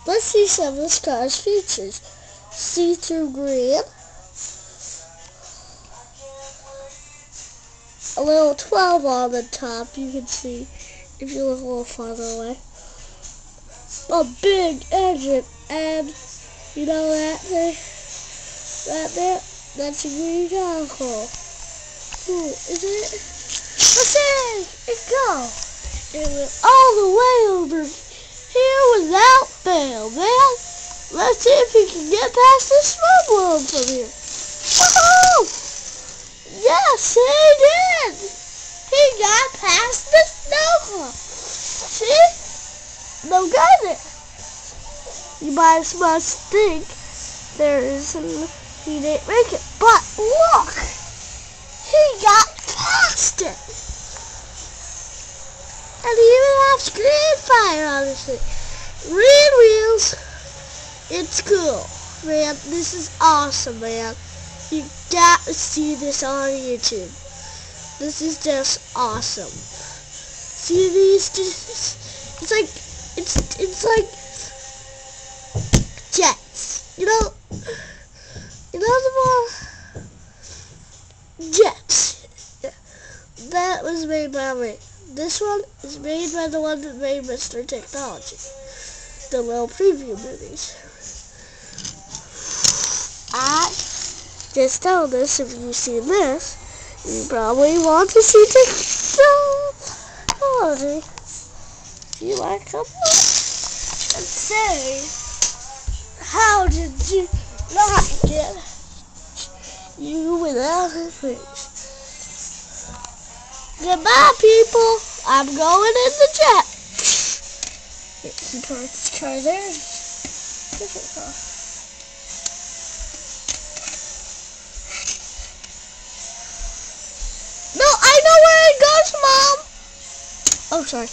Let's see some of this car's features. See-through green. A little 12 on the top, you can see if you look a little farther away. A big engine, and you know that thing? Right there? That's a green vehicle. Ooh, is it? Let's see! It go! It went all the way over here without fail, man. Let's see if he can get past this smoke from here. Woohoo! Yes, he did! He got past the snow. See? No guy there. You must think he didn't make it. But look! He got past it! And he even has green fire on his thing. Green wheels. It's cool. Man, this is awesome, man. You got to see this on YouTube. This is just awesome. See these? It's like jets. You know the more jets. Yeah. That was made by me. This one is made by the one that made Mr. Technology. The little preview movies. I just tell this, if you see this, you probably want to see Technology. If you like come on and say, how did you not get you without a face? Goodbye, people. I'm going in the jet. He parked his car there. Different car. No, I know where it goes, Mom. Oh, sorry.